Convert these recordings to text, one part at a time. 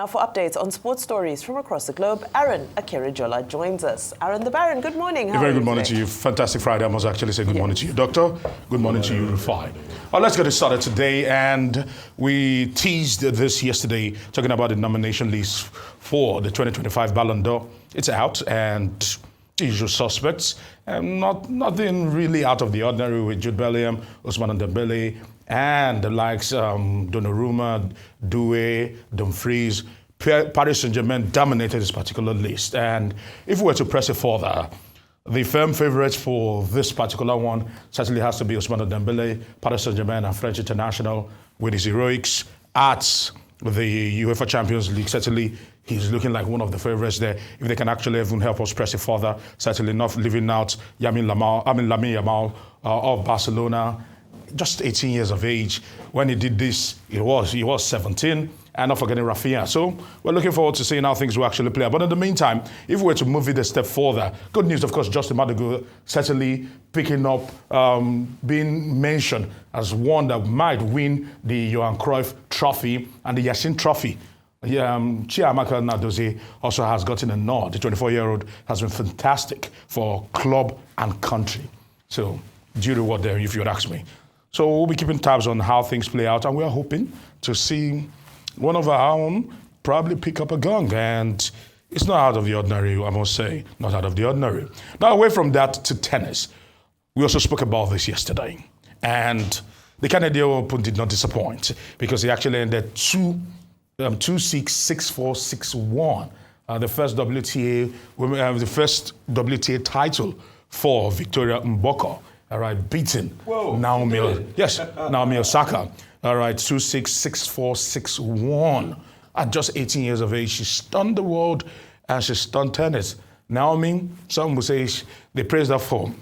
Now for updates on sports stories from across the globe, Aaron Akirijola joins us. Aaron the Baron, good morning. How very good morning to you. Fantastic Friday. I must actually say good morning to you, Doctor. Good morning to you, Rufai. Let's get it started today. And we teased this yesterday, talking about the nomination list for the 2025 Ballon d'Or. It's out, and usual suspects, and nothing really out of the ordinary with Jude Bellingham, Ousmane Dembele, and the likes Donnarumma, Doué, Dumfries. Paris Saint-Germain dominated this particular list. And if we were to press it further, the firm favourites for this particular one certainly has to be Ousmane Dembele, Paris Saint-Germain, and French international with his heroics at the UEFA Champions League. Certainly, he's looking like one of the favourites there. If they can actually even help us press it further, certainly not leaving out Lamine Yamal of Barcelona, just 18 years of age. When he did this, he was 17, and not forgetting Rafinha. So we're looking forward to seeing how things will actually play out. But in the meantime, if we were to move it a step further, good news, of course, Justin Madugu certainly picking up, being mentioned as one that might win the Johan Cruyff Trophy and the Yassin Trophy. Chiamaka Nadozie also has gotten a nod. The 24-year-old has been fantastic for club and country. So due reward there, if you'd ask me. So we'll be keeping tabs on how things play out, and we're hoping to see one of our own probably pick up a gong. And it's not out of the ordinary, I must say, not out of the ordinary. Now, away from that to tennis, we also spoke about this yesterday. And the Canadian Open did not disappoint because he actually ended 2-6, 6-4, 6-1. The first WTA title for Victoria Mboko. All right, beating Naomi Osaka. All right, 2-6, 6-4, 6-1. At just 18 years of age, she stunned the world and she stunned tennis. Naomi, some would say they praised her for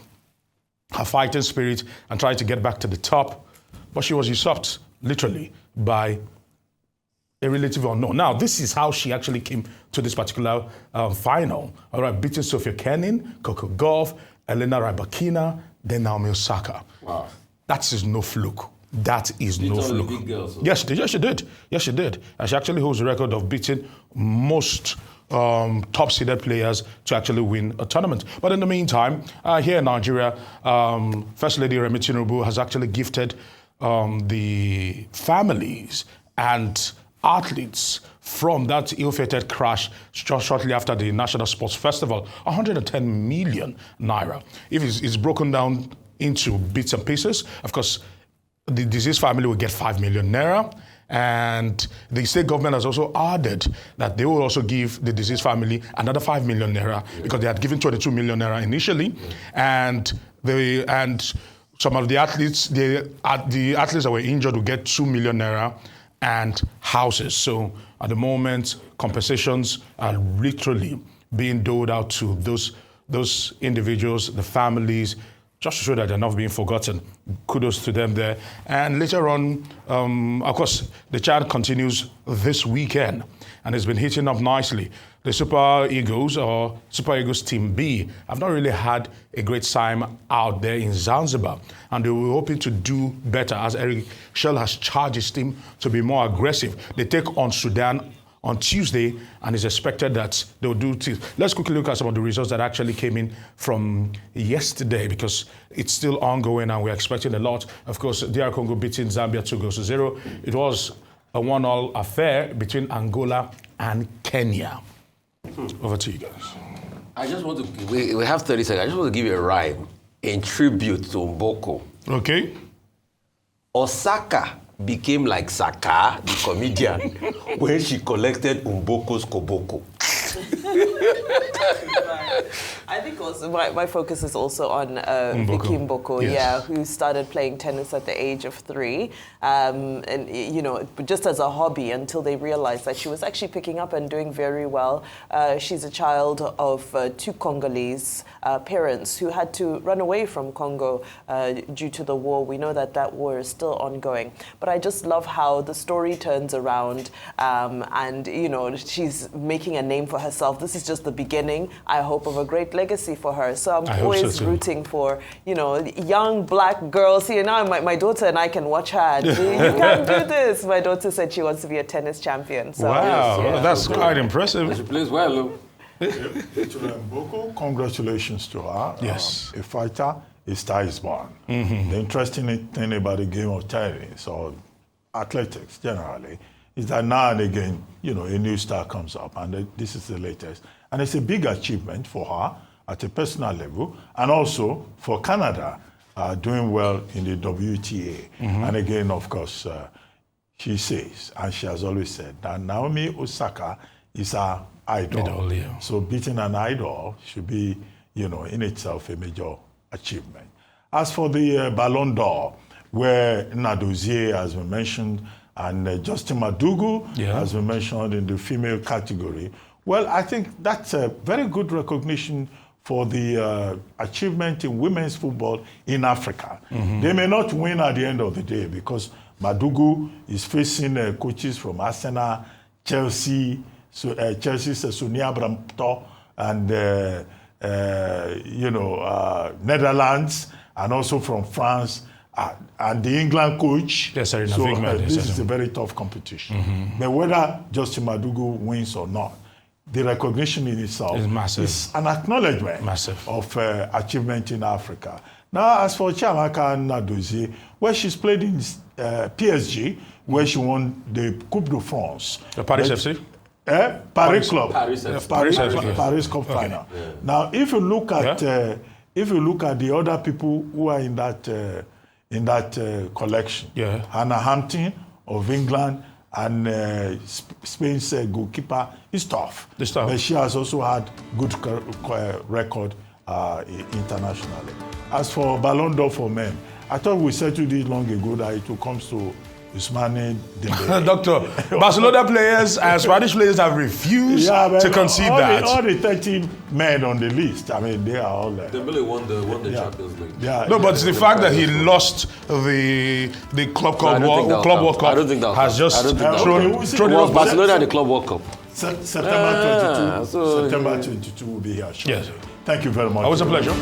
her fighting spirit and tried to get back to the top, but she was usurped, literally, by a relative unknown. Now, this is how she actually came to this particular final. All right, beating Sofia Kenin, Coco Gauff, Elena Rybakina, then Naomi Osaka. Wow. That is no fluke. That is no fluke. Big girls, yes, she did. Yes, she did. And she actually holds the record of beating most top-seeded players to actually win a tournament. But in the meantime, here in Nigeria, First Lady Remi Tinubu has actually gifted the families and athletes from that ill-fated crash just shortly after the National Sports Festival, 110 million naira. If it's broken down into bits and pieces, of course, the deceased family will get 5 million naira. And the state government has also added that they will also give the deceased family another 5 million naira because they had given 22 million naira initially. And some of the athletes, the athletes that were injured will get 2 million naira and houses. So at the moment, compensations are literally being doled out to those individuals, the families, just to show that they're not being forgotten. Kudos to them there. And later on, of course, the chant continues this weekend, and it's been hitting up nicely. The Super Eagles, or Super Eagles Team B, have not really had a great time out there in Zanzibar, and they were hoping to do better as Eric Shell has charged his team to be more aggressive. They take on Sudan on Tuesday, and it's expected that they'll do things. Let's quickly look at some of the results that actually came in from yesterday, because it's still ongoing and we're expecting a lot. Of course, DR Congo beating Zambia 2-0. It was a 1-1 affair between Angola and Kenya. Over to you guys. I just want to, we have 30 seconds. I just want to give you a rhyme in tribute to Mboko. Okay. Osaka became like Saka, the comedian, when she collected Mboko's koboko. I think also my focus is also on Vicky Mboko, yes. who started playing tennis at the age of 3, and just as a hobby until they realized that she was actually picking up and doing very well. She's a child of 2 Congolese parents who had to run away from Congo due to the war. We know that war is still ongoing, but I just love how the story turns around, and she's making a name for herself. This is just the beginning, I hope, of a great legacy for her. So I'm I hope always so too. rooting for, you know, young black girls. See, now my daughter and I can watch her. You can't do this. My daughter said she wants to be a tennis champion. So, Wow, yeah. that's quite impressive. She plays well, though. Mboko, congratulations to her. Yes. A fighter, a star is born. The interesting thing about the game of tennis or athletics generally is that now and again, you know, a new star comes up, and this is the latest. And it's a big achievement for her at a personal level, and also for Canada doing well in the WTA. And again, of course, she says, and she has always said, that Naomi Osaka is her idol. Yeah. So beating an idol should be, you know, in itself a major achievement. As for the Ballon d'Or, where Nadozie has been mentioned and Justin Madugu has been mentioned in the female category, well, I think that's a very good recognition for the achievement in women's football in Africa. They may not win at the end of the day because Madugu is facing coaches from Arsenal, Chelsea, Chelsea's Sonia Bramto, and Netherlands, and also from France, and the England coach. Yes, sir, so this is a very tough competition. But whether Justin Madugu wins or not, the recognition in itself is an acknowledgement of achievement in Africa. Now, as for Chiamaka Nadozie, where she's played in PSG, where she won the Coupe de France. The Paris FC? Paris Club. Paris Cup final. Yeah. Now, if you look at the other people who are in that collection, Hannah Hampton of England and Spain's goalkeeper is tough. But she has also had good record internationally. As for Ballon d'Or for men, I thought we settled it long ago that it will come to Ousmane Dembele. Doctor, Barcelona players and Spanish players have refused to concede that. All the 13 men on the list, I mean, they are all there. Dembele won the Champions League. No, but it's the fact that he lost the Club World Cup has just thrown it off. Barcelona at the Club World Cup. September 22 will be here. Sure. Yes. Thank you very much. Always a pleasure.